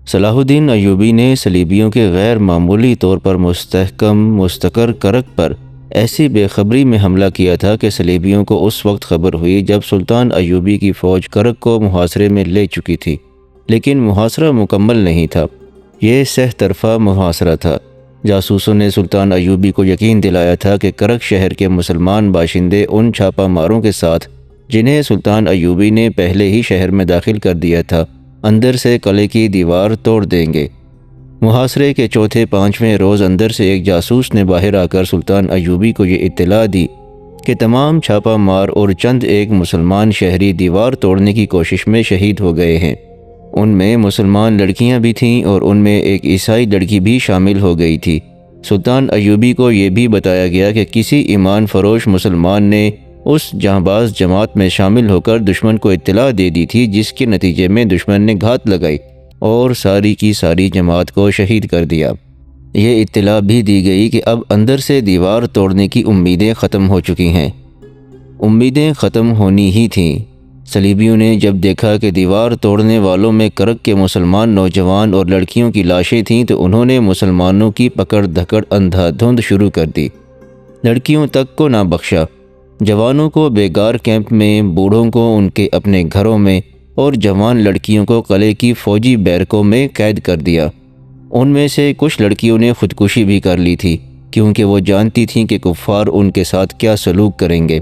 صلاح الدین ایوبی نے صلیبیوں کے غیر معمولی طور پر مستقر کرک پر ایسی بے خبری میں حملہ کیا تھا کہ صلیبیوں کو اس وقت خبر ہوئی جب سلطان ایوبی کی فوج کرک کو محاصرے میں لے چکی تھی، لیکن محاصرہ مکمل نہیں تھا۔ یہ سہ طرفہ محاصرہ تھا۔ جاسوسوں نے سلطان ایوبی کو یقین دلایا تھا کہ کرک شہر کے مسلمان باشندے ان چھاپہ ماروں کے ساتھ جنہیں سلطان ایوبی نے پہلے ہی شہر میں داخل کر دیا تھا، اندر سے قلعے کی دیوار توڑ دیں گے۔ محاصرے کے چوتھے پانچویں روز اندر سے ایک جاسوس نے باہر آ کر سلطان ایوبی کو یہ اطلاع دی کہ تمام چھاپہ مار اور چند ایک مسلمان شہری دیوار توڑنے کی کوشش میں شہید ہو گئے ہیں۔ ان میں مسلمان لڑکیاں بھی تھیں اور ان میں ایک عیسائی لڑکی بھی شامل ہو گئی تھی۔ سلطان ایوبی کو یہ بھی بتایا گیا کہ کسی ایمان فروش مسلمان نے اس جانباز جماعت میں شامل ہو کر دشمن کو اطلاع دے دی تھی، جس کے نتیجے میں دشمن نے گھات لگائی اور ساری کی ساری جماعت کو شہید کر دیا۔ یہ اطلاع بھی دی گئی کہ اب اندر سے دیوار توڑنے کی امیدیں ختم ہو چکی ہیں۔ امیدیں ختم ہونی ہی تھیں۔ صلیبیوں نے جب دیکھا کہ دیوار توڑنے والوں میں کرک کے مسلمان نوجوان اور لڑکیوں کی لاشیں تھیں تو انہوں نے مسلمانوں کی پکڑ دھکڑ اندھا دھند شروع کر دی۔ لڑکیوں تک کو نہ بخشا، جوانوں کو بیگار کیمپ میں، بوڑھوں کو ان کے اپنے گھروں میں اور جوان لڑکیوں کو قلعے کی فوجی بیرکوں میں قید کر دیا۔ ان میں سے کچھ لڑکیوں نے خودکشی بھی کر لی تھی کیونکہ وہ جانتی تھیں کہ کفار ان کے ساتھ کیا سلوک کریں گے۔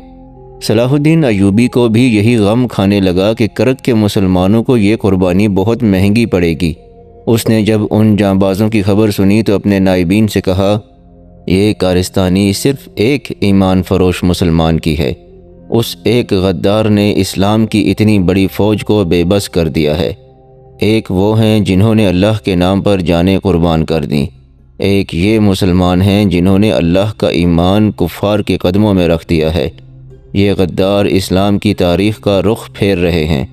صلاح الدین ایوبی کو بھی یہی غم کھانے لگا کہ کرک کے مسلمانوں کو یہ قربانی بہت مہنگی پڑے گی۔ اس نے جب ان جانبازوں کی خبر سنی تو اپنے نائبین سے کہا، یہ کارستانی صرف ایک ایمان فروش مسلمان کی ہے۔ اس ایک غدار نے اسلام کی اتنی بڑی فوج کو بے بس کر دیا ہے۔ ایک وہ ہیں جنہوں نے اللہ کے نام پر جانیں قربان کر دیں، ایک یہ مسلمان ہیں جنہوں نے اللہ کا ایمان کفار کے قدموں میں رکھ دیا ہے۔ یہ غدار اسلام کی تاریخ کا رخ پھیر رہے ہیں۔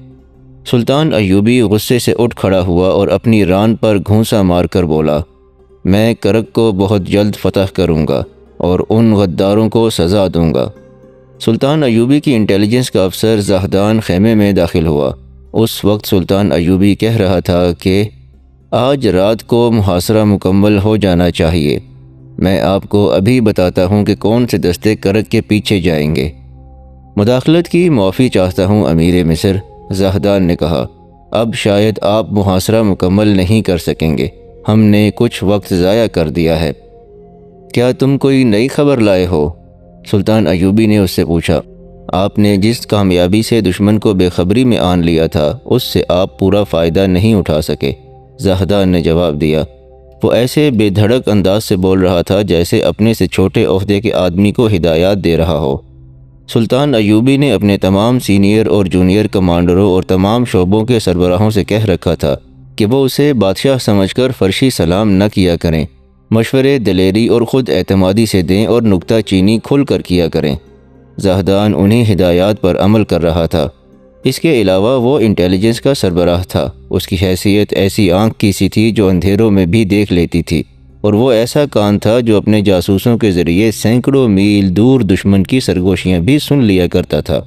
سلطان ایوبی غصے سے اٹھ کھڑا ہوا اور اپنی ران پر گھونسا مار کر بولا، میں کرک کو بہت جلد فتح کروں گا اور ان غداروں کو سزا دوں گا۔ سلطان ایوبی کی انٹیلیجنس کا افسر زاہدان خیمے میں داخل ہوا۔ اس وقت سلطان ایوبی کہہ رہا تھا کہ آج رات کو محاصرہ مکمل ہو جانا چاہیے۔ میں آپ کو ابھی بتاتا ہوں کہ کون سے دستے کرک کے پیچھے جائیں گے۔ مداخلت کی معافی چاہتا ہوں امیر مصر، زاہدان نے کہا، اب شاید آپ محاصرہ مکمل نہیں کر سکیں گے، ہم نے کچھ وقت ضائع کر دیا ہے۔ کیا تم کوئی نئی خبر لائے ہو؟ سلطان ایوبی نے اس سے پوچھا۔ آپ نے جس کامیابی سے دشمن کو بے خبری میں آن لیا تھا اس سے آپ پورا فائدہ نہیں اٹھا سکے، زاہدان نے جواب دیا۔ وہ ایسے بے دھڑک انداز سے بول رہا تھا جیسے اپنے سے چھوٹے عہدے کے آدمی کو ہدایات دے رہا ہو۔ سلطان ایوبی نے اپنے تمام سینئر اور جونیئر کمانڈروں اور تمام شعبوں کے سربراہوں سے کہہ رکھا تھا کہ وہ اسے بادشاہ سمجھ کر فرشی سلام نہ کیا کریں، مشورے دلیری اور خود اعتمادی سے دیں اور نکتہ چینی کھل کر کیا کریں۔ زاہدان انہیں ہدایات پر عمل کر رہا تھا۔ اس کے علاوہ وہ انٹیلیجنس کا سربراہ تھا۔ اس کی حیثیت ایسی آنکھ کی سی تھی جو اندھیروں میں بھی دیکھ لیتی تھی، اور وہ ایسا کان تھا جو اپنے جاسوسوں کے ذریعے سینکڑوں میل دور دشمن کی سرگوشیاں بھی سن لیا کرتا تھا۔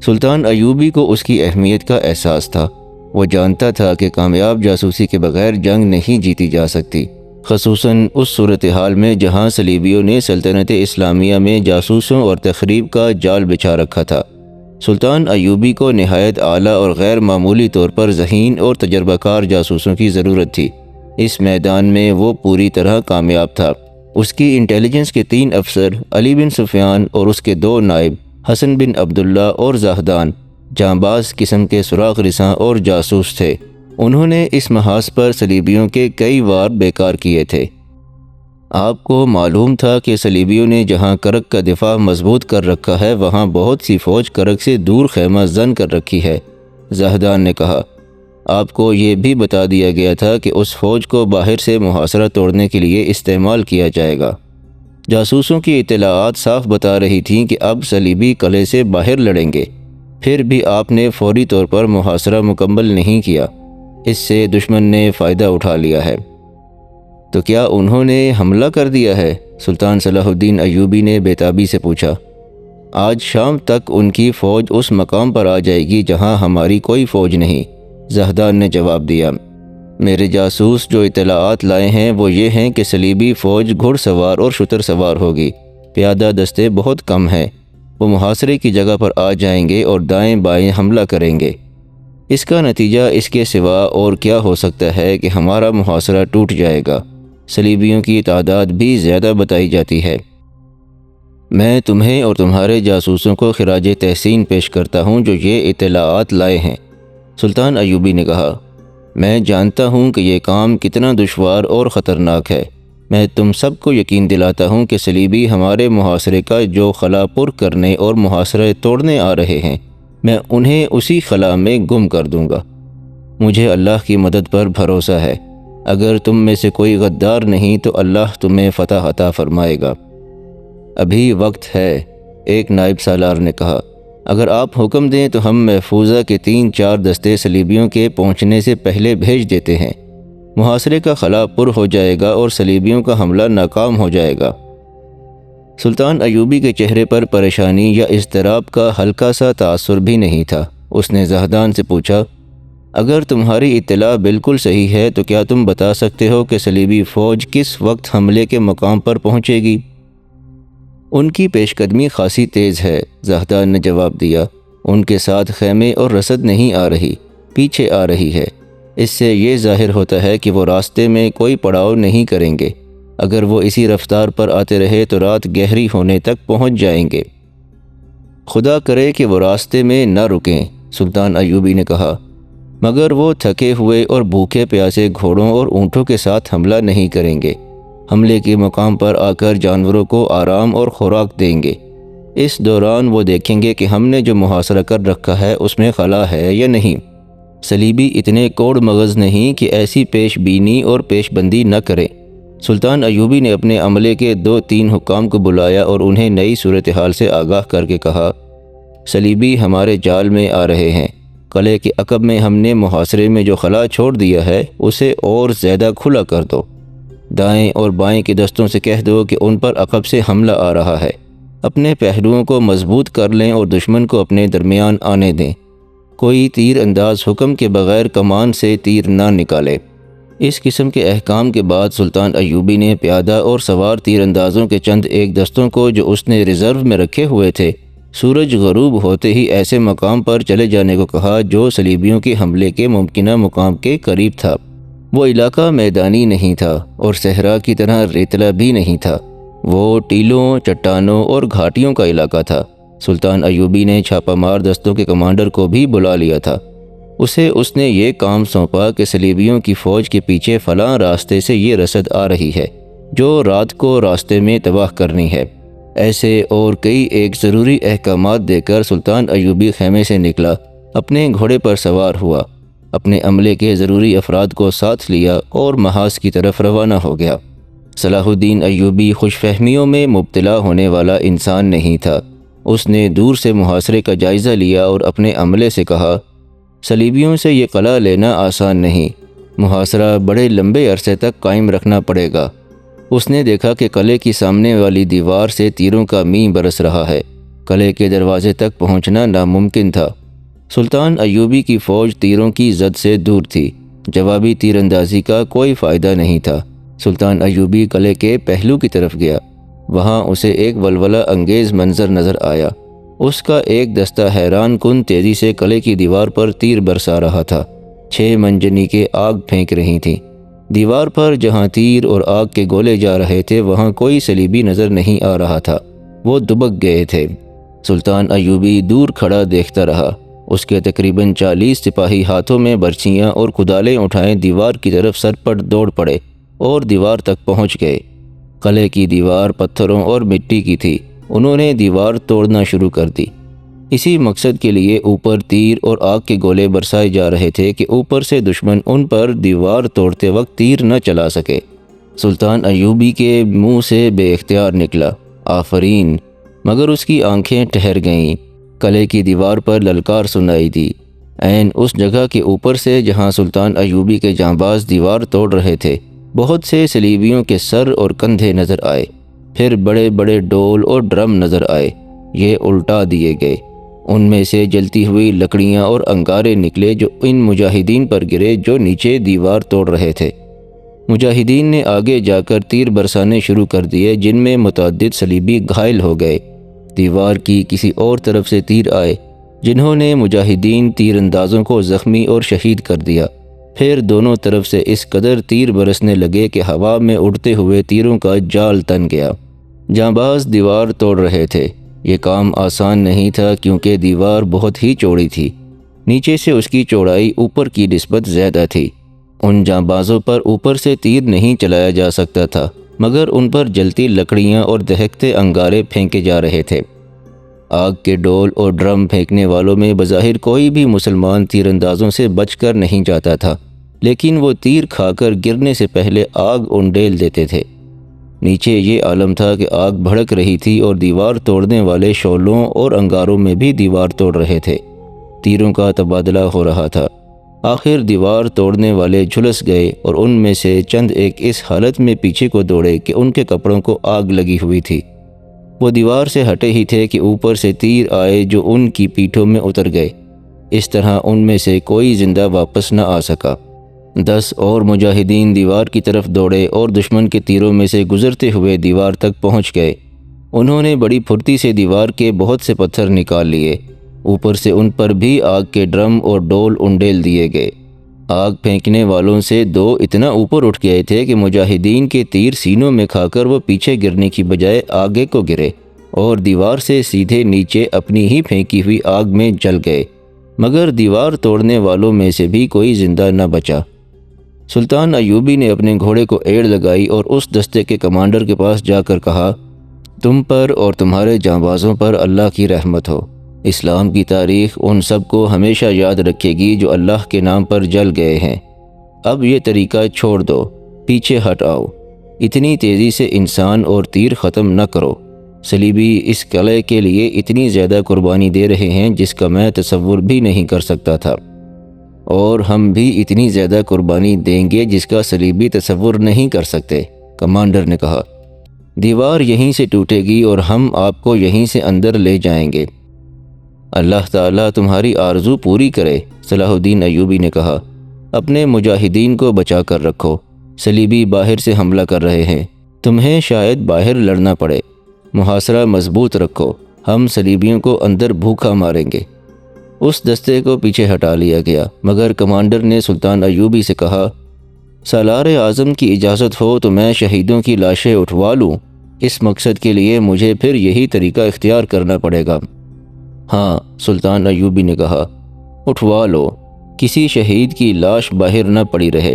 سلطان ایوبی کو اس کی اہمیت کا احساس تھا۔ وہ جانتا تھا کہ کامیاب جاسوسی کے بغیر جنگ نہیں جیتی جا سکتی، خصوصاً اس صورتحال میں جہاں صلیبیوں نے سلطنت اسلامیہ میں جاسوسوں اور تخریب کا جال بچھا رکھا تھا۔ سلطان ایوبی کو نہایت اعلیٰ اور غیر معمولی طور پر ذہین اور تجربہ کار جاسوسوں کی ضرورت تھی۔ اس میدان میں وہ پوری طرح کامیاب تھا۔ اس کی انٹیلیجنس کے 3 افسر، علی بن سفیان اور اس کے 2 نائب، حسن بن عبداللہ اور زاہدان، جانباز قسم کے سراغ رساں اور جاسوس تھے۔ انہوں نے اس محاذ پر صلیبیوں کے کئی وار بیکار کیے تھے۔ آپ کو معلوم تھا کہ صلیبیوں نے جہاں کرک کا دفاع مضبوط کر رکھا ہے وہاں بہت سی فوج کرک سے دور خیمہ زن کر رکھی ہے، زاہدان نے کہا۔ آپ کو یہ بھی بتا دیا گیا تھا کہ اس فوج کو باہر سے محاصرہ توڑنے کے لیے استعمال کیا جائے گا۔ جاسوسوں کی اطلاعات صاف بتا رہی تھیں کہ اب صلیبی قلعے سے باہر لڑیں گے، پھر بھی آپ نے فوری طور پر محاصرہ مکمل نہیں کیا۔ اس سے دشمن نے فائدہ اٹھا لیا ہے۔ تو کیا انہوں نے حملہ کر دیا ہے؟ سلطان صلاح الدین ایوبی نے بےتابی سے پوچھا۔ آج شام تک ان کی فوج اس مقام پر آ جائے گی جہاں ہماری کوئی فوج نہیں، زاہدان نے جواب دیا۔ میرے جاسوس جو اطلاعات لائے ہیں وہ یہ ہیں کہ صلیبی فوج گھڑ سوار اور شتر سوار ہوگی، پیادہ دستے بہت کم ہیں۔ وہ محاصرے کی جگہ پر آ جائیں گے اور دائیں بائیں حملہ کریں گے۔ اس کا نتیجہ اس کے سوا اور کیا ہو سکتا ہے کہ ہمارا محاصرہ ٹوٹ جائے گا۔ صلیبیوں کی تعداد بھی زیادہ بتائی جاتی ہے۔ میں تمہیں اور تمہارے جاسوسوں کو خراج تحسین پیش کرتا ہوں جو یہ اطلاعات لائے ہیں۔ سلطان ایوبی نے کہا، میں جانتا ہوں کہ یہ کام کتنا دشوار اور خطرناک ہے۔ میں تم سب کو یقین دلاتا ہوں کہ صلیبی ہمارے محاصرے کا جو خلا پر کرنے اور محاصرے توڑنے آ رہے ہیں، میں انہیں اسی خلا میں گم کر دوں گا۔ مجھے اللہ کی مدد پر بھروسہ ہے۔ اگر تم میں سے کوئی غدار نہیں تو اللہ تمہیں فتح عطا فرمائے گا۔ ابھی وقت ہے، ایک نائب سالار نے کہا۔ اگر آپ حکم دیں تو ہم محفوظہ کے 3-4 دستے صلیبیوں کے پہنچنے سے پہلے بھیج دیتے ہیں۔ محاصرے کا خلا پر ہو جائے گا اور صلیبیوں کا حملہ ناکام ہو جائے گا۔ سلطان ایوبی کے چہرے پر پریشانی یا اضطراب کا ہلکا سا تاثر بھی نہیں تھا۔ اس نے زاہدان سے پوچھا، اگر تمہاری اطلاع بالکل صحیح ہے تو کیا تم بتا سکتے ہو کہ صلیبی فوج کس وقت حملے کے مقام پر پہنچے گی؟ ان کی پیش قدمی خاصی تیز ہے، زاہدان نے جواب دیا۔ ان کے ساتھ خیمے اور رسد نہیں آ رہی، پیچھے آ رہی ہے۔ اس سے یہ ظاہر ہوتا ہے کہ وہ راستے میں کوئی پڑاؤ نہیں کریں گے۔ اگر وہ اسی رفتار پر آتے رہے تو رات گہری ہونے تک پہنچ جائیں گے۔ خدا کرے کہ وہ راستے میں نہ رکیں، سلطان ایوبی نے کہا، مگر وہ تھکے ہوئے اور بھوکے پیاسے گھوڑوں اور اونٹوں کے ساتھ حملہ نہیں کریں گے۔ حملے کے مقام پر آ کر جانوروں کو آرام اور خوراک دیں گے۔ اس دوران وہ دیکھیں گے کہ ہم نے جو محاصرہ کر رکھا ہے اس میں خلا ہے یا نہیں۔ صلیبی اتنے کوڑ مغز نہیں کہ ایسی پیش بینی اور پیش بندی نہ کریں۔ سلطان ایوبی نے اپنے عملے کے 2-3 حکام کو بلایا اور انہیں نئی صورتحال سے آگاہ کر کے کہا، صلیبی ہمارے جال میں آ رہے ہیں۔ قلعے کے عقب میں ہم نے محاصرے میں جو خلا چھوڑ دیا ہے اسے اور زیادہ کھلا کر دو۔ دائیں اور بائیں کے دستوں سے کہہ دو کہ ان پر عقب سے حملہ آ رہا ہے۔ اپنے پہلوؤں کو مضبوط کر لیں اور دشمن کو اپنے درمیان آنے دیں۔ کوئی تیر انداز حکم کے بغیر کمان سے تیر نہ نکالے۔ اس قسم کے احکام کے بعد سلطان ایوبی نے پیادہ اور سوار تیر اندازوں کے چند ایک دستوں کو جو اس نے ریزرو میں رکھے ہوئے تھے، سورج غروب ہوتے ہی ایسے مقام پر چلے جانے کو کہا جو صلیبیوں کے حملے کے ممکنہ مقام کے قریب تھا۔ وہ علاقہ میدانی نہیں تھا اور صحرا کی طرح ریتلا بھی نہیں تھا۔ وہ ٹیلوں، چٹانوں اور گھاٹیوں کا علاقہ تھا۔ سلطان ایوبی نے چھاپہ مار دستوں کے کمانڈر کو بھی بلا لیا تھا۔ اسے اس نے یہ کام سونپا کہ صلیبیوں کی فوج کے پیچھے فلاں راستے سے یہ رسد آ رہی ہے جو رات کو راستے میں تباہ کرنی ہے۔ ایسے اور کئی ایک ضروری احکامات دے کر سلطان ایوبی خیمے سے نکلا، اپنے گھوڑے پر سوار ہوا، اپنے عملے کے ضروری افراد کو ساتھ لیا اور محاذ کی طرف روانہ ہو گیا۔ صلاح الدین ایوبی خوش فہمیوں میں مبتلا ہونے والا انسان نہیں تھا۔ اس نے دور سے محاصرے کا جائزہ لیا اور اپنے عملے سے کہا، صلیبیوں سے یہ قلعہ لینا آسان نہیں، محاصرہ بڑے لمبے عرصے تک قائم رکھنا پڑے گا۔ اس نے دیکھا کہ قلعے کی سامنے والی دیوار سے تیروں کا مین برس رہا ہے۔ قلعے کے دروازے تک پہنچنا ناممکن تھا۔ سلطان ایوبی کی فوج تیروں کی زد سے دور تھی۔ جوابی تیر اندازی کا کوئی فائدہ نہیں تھا۔ سلطان ایوبی قلعے کے پہلو کی طرف گیا۔ وہاں اسے ایک ولولہ انگیز منظر نظر آیا۔ اس کا ایک دستہ حیران کن تیزی سے قلعے کی دیوار پر تیر برسا رہا تھا۔ 6 منجنیقیں آگ پھینک رہی تھیں۔ دیوار پر جہاں تیر اور آگ کے گولے جا رہے تھے وہاں کوئی صلیبی نظر نہیں آ رہا تھا۔ وہ دبک گئے تھے۔ سلطان ایوبی دور کھڑا دیکھتا رہا۔ اس کے تقریباً 40 سپاہی ہاتھوں میں برچیاں اور کدالیں اٹھائے دیوار کی طرف سرپٹ دوڑ پڑے اور دیوار تک پہنچ گئے۔ قلعے کی دیوار پتھروں اور مٹی کی تھی۔ انہوں نے دیوار توڑنا شروع کر دی۔ اسی مقصد کے لیے اوپر تیر اور آگ کے گولے برسائے جا رہے تھے کہ اوپر سے دشمن ان پر دیوار توڑتے وقت تیر نہ چلا سکے۔ سلطان ایوبی کے منہ سے بے اختیار نکلا، آفرین، مگر اس کی آنکھیں ٹھہر گئیں۔ قلعے کی دیوار پر للکار سنائی دی، عین اس جگہ کے اوپر سے جہاں سلطان ایوبی کے جانباز دیوار توڑ رہے تھے۔ بہت سے صلیبیوں کے سر اور کندھے نظر آئے، پھر بڑے بڑے ڈول اور ڈرم نظر آئے۔ یہ الٹا دیے گئے۔ ان میں سے جلتی ہوئی لکڑیاں اور انگارے نکلے جو ان مجاہدین پر گرے جو نیچے دیوار توڑ رہے تھے۔ مجاہدین نے آگے جا کر تیر برسانے شروع کر دیے جن میں متعدد صلیبی گھائل ہو گئے۔ دیوار کی کسی اور طرف سے تیر آئے جنہوں نے مجاہدین تیر اندازوں کو زخمی اور شہید کر دیا۔ پھر دونوں طرف سے اس قدر تیر برسنے لگے کہ ہوا میں اڑتے ہوئے تیروں کا جال تن گیا۔ جانباز دیوار توڑ رہے تھے۔ یہ کام آسان نہیں تھا کیونکہ دیوار بہت ہی چوڑی تھی۔ نیچے سے اس کی چوڑائی اوپر کی نسبت زیادہ تھی۔ ان جانبازوں پر اوپر سے تیر نہیں چلایا جا سکتا تھا مگر ان پر جلتی لکڑیاں اور دہکتے انگارے پھینکے جا رہے تھے۔ آگ کے ڈول اور ڈرم پھینکنے والوں میں بظاہر کوئی بھی مسلمان تیر اندازوں سے بچ کر نہیں جاتا تھا، لیکن وہ تیر کھا کر گرنے سے پہلے آگ انڈیل دیتے تھے۔ نیچے یہ عالم تھا کہ آگ بھڑک رہی تھی اور دیوار توڑنے والے شعلوں اور انگاروں میں بھی دیوار توڑ رہے تھے۔ تیروں کا تبادلہ ہو رہا تھا۔ آخر دیوار توڑنے والے جھلس گئے اور ان میں سے چند ایک اس حالت میں پیچھے کو دوڑے کہ ان کے کپڑوں کو آگ لگی ہوئی تھی۔ وہ دیوار سے ہٹے ہی تھے کہ اوپر سے تیر آئے جو ان کی پیٹھوں میں اتر گئے۔ اس طرح ان میں سے کوئی زندہ واپس نہ آ سکا۔ 10 اور مجاہدین دیوار کی طرف دوڑے اور دشمن کے تیروں میں سے گزرتے ہوئے دیوار تک پہنچ گئے۔ انہوں نے بڑی پھرتی سے دیوار کے بہت سے پتھر نکال لیے۔ اوپر سے ان پر بھی آگ کے ڈرم اور ڈول انڈیل دیے گئے۔ آگ پھینکنے والوں سے 2 اتنا اوپر اٹھ گئے تھے کہ مجاہدین کے تیر سینوں میں کھا کر وہ پیچھے گرنے کی بجائے آگے کو گرے اور دیوار سے سیدھے نیچے اپنی ہی پھینکی ہوئی آگ میں جل گئے، مگر دیوار توڑنے والوں میں سے بھی کوئی زندہ نہ بچا۔ سلطان ایوبی نے اپنے گھوڑے کو ایڑ لگائی اور اس دستے کے کمانڈر کے پاس جا کر کہا، تم پر اور تمہارے جانبازوں پر اللہ کی رحمت ہو۔ اسلام کی تاریخ ان سب کو ہمیشہ یاد رکھے گی جو اللہ کے نام پر جل گئے ہیں۔ اب یہ طریقہ چھوڑ دو، پیچھے ہٹ آؤ۔ اتنی تیزی سے انسان اور تیر ختم نہ کرو۔ صلیبی اس قلعے کے لیے اتنی زیادہ قربانی دے رہے ہیں جس کا میں تصور بھی نہیں کر سکتا تھا، اور ہم بھی اتنی زیادہ قربانی دیں گے جس کا صلیبی تصور نہیں کر سکتے، کمانڈر نے کہا۔ دیوار یہیں سے ٹوٹے گی اور ہم آپ کو یہیں سے اندر لے جائیں گے۔ اللہ تعالیٰ تمہاری آرزو پوری کرے، صلاح الدین ایوبی نے کہا۔ اپنے مجاہدین کو بچا کر رکھو، صلیبی باہر سے حملہ کر رہے ہیں، تمہیں شاید باہر لڑنا پڑے۔ محاصرہ مضبوط رکھو، ہم صلیبیوں کو اندر بھوکا ماریں گے۔ اس دستے کو پیچھے ہٹا لیا گیا، مگر کمانڈر نے سلطان ایوبی سے کہا، سالار اعظم کی اجازت ہو تو میں شہیدوں کی لاشیں اٹھوا لوں۔ اس مقصد کے لیے مجھے پھر یہی طریقہ اختیار کرنا پڑے گا۔ ہاں، سلطان ایوبی نے کہا، اٹھوا لو، کسی شہید کی لاش باہر نہ پڑی رہے۔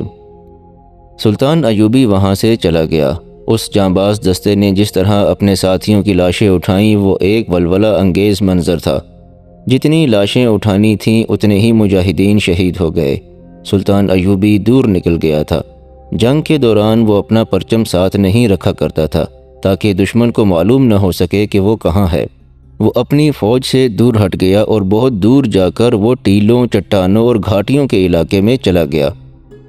سلطان ایوبی وہاں سے چلا گیا۔ اس جانباز دستے نے جس طرح اپنے ساتھیوں کی لاشیں اٹھائیں وہ ایک ولولہ انگیز منظر تھا۔ جتنی لاشیں اٹھانی تھیں اتنے ہی مجاہدین شہید ہو گئے۔ سلطان ایوبی دور نکل گیا تھا۔ جنگ کے دوران وہ اپنا پرچم ساتھ نہیں رکھا کرتا تھا تاکہ دشمن کو معلوم نہ ہو سکے کہ وہ کہاں ہے۔ وہ اپنی فوج سے دور ہٹ گیا اور بہت دور جا کر وہ ٹیلوں، چٹانوں اور گھاٹیوں کے علاقے میں چلا گیا۔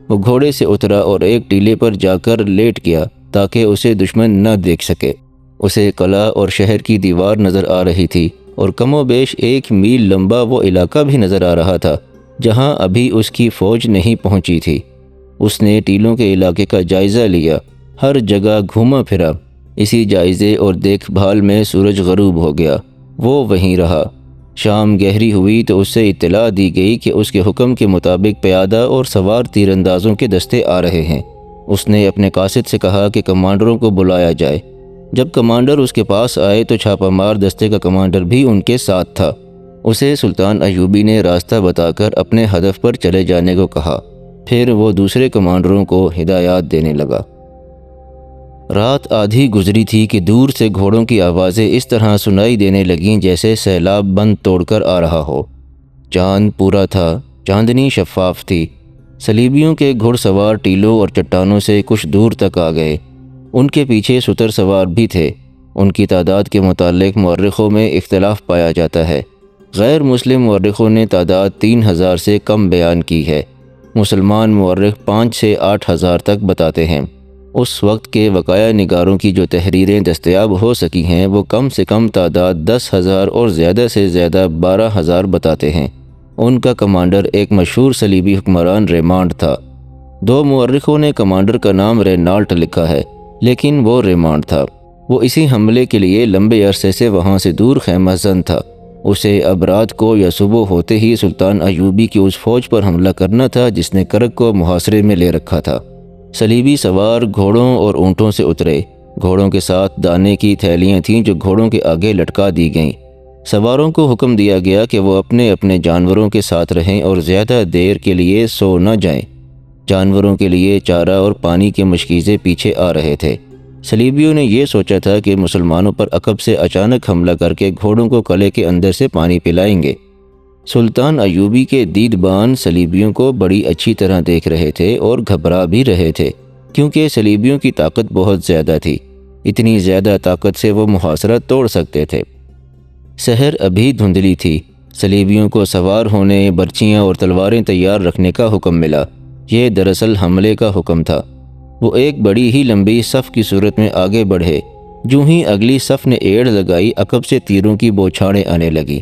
وہ گھوڑے سے اترا اور ایک ٹیلے پر جا کر لیٹ گیا تاکہ اسے دشمن نہ دیکھ سکے۔ اسے قلعہ اور شہر کی دیوار نظر آ رہی تھی اور کم و بیش 1 میل لمبا وہ علاقہ بھی نظر آ رہا تھا جہاں ابھی اس کی فوج نہیں پہنچی تھی۔ اس نے ٹیلوں کے علاقے کا جائزہ لیا، ہر جگہ گھوما پھرا۔ اسی جائزے اور دیکھ بھال میں سورج غروب ہو گیا۔ وہ وہیں رہا۔ شام گہری ہوئی تو اس سے اطلاع دی گئی کہ اس کے حکم کے مطابق پیادہ اور سوار تیر اندازوں کے دستے آ رہے ہیں۔ اس نے اپنے قاصد سے کہا کہ کمانڈروں کو بلایا جائے۔ جب کمانڈر اس کے پاس آئے تو چھاپہ مار دستے کا کمانڈر بھی ان کے ساتھ تھا۔ اسے سلطان ایوبی نے راستہ بتا کر اپنے ہدف پر چلے جانے کو کہا، پھر وہ دوسرے کمانڈروں کو ہدایات دینے لگا۔ رات آدھی گزری تھی کہ دور سے گھوڑوں کی آوازیں اس طرح سنائی دینے لگیں جیسے سیلاب بند توڑ کر آ رہا ہو۔ چاند پورا تھا، چاندنی شفاف تھی۔ صلیبیوں کے گھڑ سوار ٹیلوں اور چٹانوں سے کچھ دور تک آ گئے۔ ان کے پیچھے ستر سوار بھی تھے۔ ان کی تعداد کے متعلق مورخوں میں اختلاف پایا جاتا ہے۔ غیر مسلم مورخوں نے تعداد 3000 سے کم بیان کی ہے۔ مسلمان مورخ 5 سے 8 ہزار تک بتاتے ہیں۔ اس وقت کے وقایہ نگاروں کی جو تحریریں دستیاب ہو سکی ہیں وہ کم سے کم تعداد 10,000 اور زیادہ سے زیادہ 12,000 بتاتے ہیں۔ ان کا کمانڈر ایک مشہور صلیبی حکمران ریمانڈ تھا۔ 2 مورخوں نے کمانڈر کا نام رینالٹ لکھا ہے، لیکن وہ ریمانڈ تھا۔ وہ اسی حملے کے لیے لمبے عرصے سے وہاں سے دور خیمہ زن تھا۔ اسے اب رات کو یا صبح ہوتے ہی سلطان ایوبی کی اس فوج پر حملہ کرنا تھا جس نے کرک کو محاصرے میں لے رکھا تھا۔ صلیبی سوار گھوڑوں اور اونٹوں سے اترے۔ گھوڑوں کے ساتھ دانے کی تھیلیاں تھیں جو گھوڑوں کے آگے لٹکا دی گئیں۔ سواروں کو حکم دیا گیا کہ وہ اپنے اپنے جانوروں کے ساتھ رہیں اور زیادہ دیر کے لیے سو نہ جائیں۔ جانوروں کے لیے چارہ اور پانی کے مشکیزیں پیچھے آ رہے تھے۔ صلیبیوں نے یہ سوچا تھا کہ مسلمانوں پر عقب سے اچانک حملہ کر کے گھوڑوں کو قلعے کے اندر سے پانی پلائیں گے۔ سلطان ایوبی کے دیدبان صلیبیوں کو بڑی اچھی طرح دیکھ رہے تھے اور گھبرا بھی رہے تھے، کیونکہ صلیبیوں کی طاقت بہت زیادہ تھی۔ اتنی زیادہ طاقت سے وہ محاصرہ توڑ سکتے تھے۔ سحر ابھی دھندلی تھی۔ صلیبیوں کو سوار ہونے، برچیاں اور تلواریں تیار رکھنے کا حکم ملا۔ یہ دراصل حملے کا حکم تھا۔ وہ ایک بڑی ہی لمبی صف کی صورت میں آگے بڑھے۔ جو ہی اگلی صف نے ایڑ لگائی، عقب سے تیروں کی بوچھاڑیں آنے لگی۔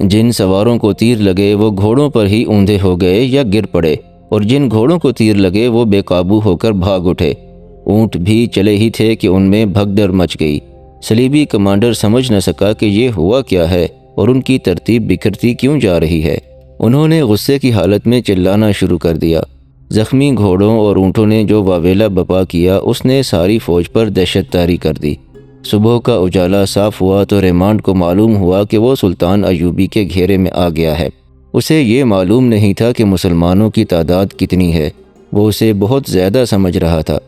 جن سواروں کو تیر لگے وہ گھوڑوں پر ہی اوندھے ہو گئے یا گر پڑے، اور جن گھوڑوں کو تیر لگے وہ بے قابو ہو کر بھاگ اٹھے۔ اونٹ بھی چلے ہی تھے کہ ان میں بھگدڑ مچ گئی۔ صلیبی کمانڈر سمجھ نہ سکا کہ یہ ہوا کیا ہے اور ان کی ترتیب بکھرتی کیوں جا رہی ہے۔ انہوں نے غصے کی حالت میں چلانا شروع کر دیا۔ زخمی گھوڑوں اور اونٹوں نے جو واویلا بپا کیا اس نے ساری فوج پر دہشت طاری کر دی۔ صبح کا اجالا صاف ہوا تو ریمانڈ کو معلوم ہوا کہ وہ سلطان ایوبی کے گھیرے میں آ گیا ہے۔ اسے یہ معلوم نہیں تھا کہ مسلمانوں کی تعداد کتنی ہے۔ وہ اسے بہت زیادہ سمجھ رہا تھا۔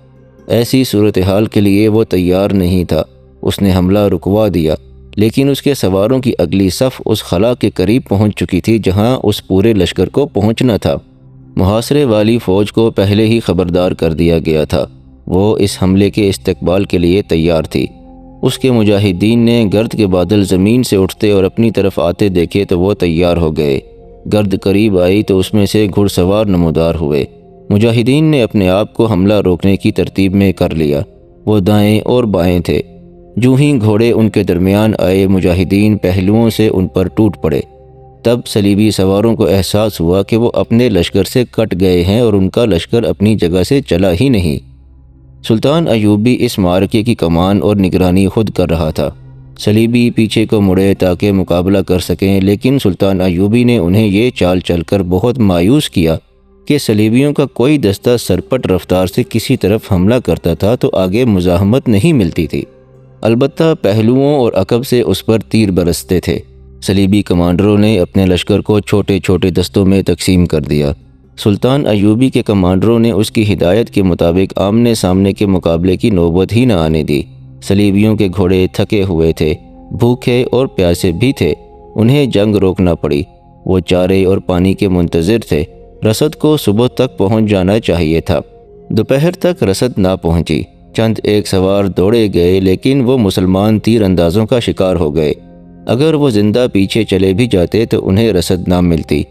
ایسی صورتحال کے لیے وہ تیار نہیں تھا۔ اس نے حملہ رکوا دیا، لیکن اس کے سواروں کی اگلی صف اس خلا کے قریب پہنچ چکی تھی جہاں اس پورے لشکر کو پہنچنا تھا۔ محاصرے والی فوج کو پہلے ہی خبردار کر دیا گیا تھا۔ وہ اس حملے کے استقبال کے لیے تیار تھی۔ اس کے مجاہدین نے گرد کے بادل زمین سے اٹھتے اور اپنی طرف آتے دیکھے تو وہ تیار ہو گئے۔ گرد قریب آئی تو اس میں سے گھڑ سوار نمودار ہوئے۔ مجاہدین نے اپنے آپ کو حملہ روکنے کی ترتیب میں کر لیا۔ وہ دائیں اور بائیں تھے۔ جو ہی گھوڑے ان کے درمیان آئے، مجاہدین پہلوؤں سے ان پر ٹوٹ پڑے۔ تب صلیبی سواروں کو احساس ہوا کہ وہ اپنے لشکر سے کٹ گئے ہیں اور ان کا لشکر اپنی جگہ سے چلا ہی نہیں۔ سلطان ایوبی اس معرکے کی کمان اور نگرانی خود کر رہا تھا۔ صلیبی پیچھے کو مڑے تاکہ مقابلہ کر سکیں، لیکن سلطان ایوبی نے انہیں یہ چال چل کر بہت مایوس کیا کہ صلیبیوں کا کوئی دستہ سرپٹ رفتار سے کسی طرف حملہ کرتا تھا تو آگے مزاحمت نہیں ملتی تھی۔ البتہ پہلوؤں اور عقب سے اس پر تیر برستے تھے۔ صلیبی کمانڈروں نے اپنے لشکر کو چھوٹے چھوٹے دستوں میں تقسیم کر دیا۔ سلطان ایوبی کے کمانڈروں نے اس کی ہدایت کے مطابق آمنے سامنے کے مقابلے کی نوبت ہی نہ آنے دی۔ صلیبیوں کے گھوڑے تھکے ہوئے تھے، بھوکے اور پیاسے بھی تھے۔ انہیں جنگ روکنا پڑی۔ وہ چارے اور پانی کے منتظر تھے۔ رسد کو صبح تک پہنچ جانا چاہیے تھا۔ دوپہر تک رسد نہ پہنچی۔ چند ایک سوار دوڑے گئے، لیکن وہ مسلمان تیر اندازوں کا شکار ہو گئے۔ اگر وہ زندہ پیچھے چلے بھی جاتے تو انہیں رسد نہ ملتی۔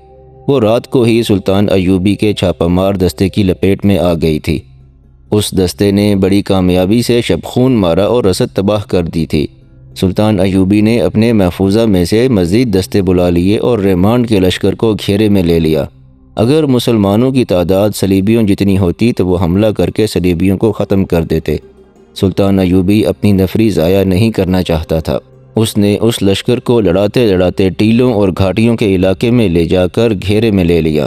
وہ رات کو ہی سلطان ایوبی کے چھاپہ مار دستے کی لپیٹ میں آ گئی تھی۔ اس دستے نے بڑی کامیابی سے شبخون مارا اور رسد تباہ کر دی تھی۔ سلطان ایوبی نے اپنے محفوظہ میں سے مزید دستے بلا لیے اور ریمانڈ کے لشکر کو گھیرے میں لے لیا۔ اگر مسلمانوں کی تعداد صلیبیوں جتنی ہوتی تو وہ حملہ کر کے صلیبیوں کو ختم کر دیتے۔ سلطان ایوبی اپنی نفری ضائع نہیں کرنا چاہتا تھا۔ اس نے اس لشکر کو لڑاتے لڑاتے ٹیلوں اور گھاٹیوں کے علاقے میں لے جا کر گھیرے میں لے لیا۔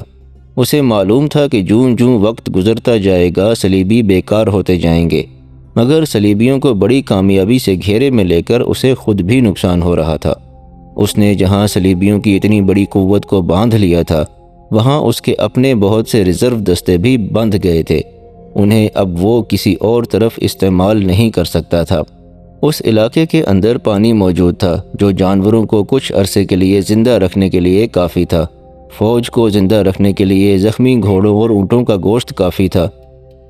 اسے معلوم تھا کہ جوں جوں وقت گزرتا جائے گا صلیبی بیکار ہوتے جائیں گے، مگر صلیبیوں کو بڑی کامیابی سے گھیرے میں لے کر اسے خود بھی نقصان ہو رہا تھا۔ اس نے جہاں صلیبیوں کی اتنی بڑی قوت کو باندھ لیا تھا، وہاں اس کے اپنے بہت سے ریزرو دستے بھی بندھ گئے تھے۔ انہیں اب وہ کسی اور طرف استعمال نہیں کر سکتا تھا۔ اس علاقے کے اندر پانی موجود تھا جو جانوروں کو کچھ عرصے کے لیے زندہ رکھنے کے لیے کافی تھا۔ فوج کو زندہ رکھنے کے لیے زخمی گھوڑوں اور اونٹوں کا گوشت کافی تھا۔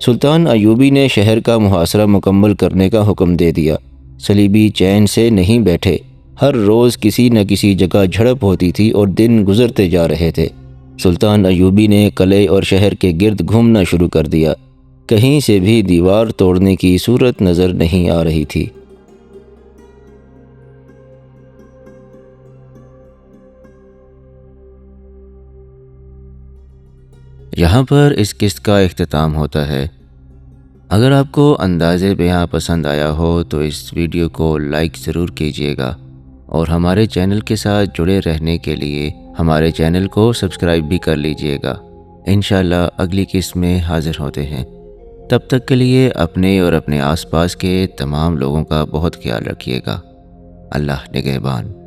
سلطان ایوبی نے شہر کا محاصرہ مکمل کرنے کا حکم دے دیا۔ صلیبی چین سے نہیں بیٹھے۔ ہر روز کسی نہ کسی جگہ جھڑپ ہوتی تھی اور دن گزرتے جا رہے تھے۔ سلطان ایوبی نے قلعے اور شہر کے گرد گھومنا شروع کر دیا۔ کہیں سے بھی دیوار توڑنے کی صورت نظر نہیں آ رہی تھی۔ یہاں پر اس قسط کا اختتام ہوتا ہے۔ اگر آپ کو انداز بیان پسند آیا ہو تو اس ویڈیو کو لائک ضرور کیجیے گا، اور ہمارے چینل کے ساتھ جڑے رہنے کے لیے ہمارے چینل کو سبسکرائب بھی کر لیجیے گا۔ انشاءاللہ اگلی قسط میں حاضر ہوتے ہیں۔ تب تک کے لیے اپنے اور اپنے آس پاس کے تمام لوگوں کا بہت خیال رکھیے گا۔ اللہ نگہبان۔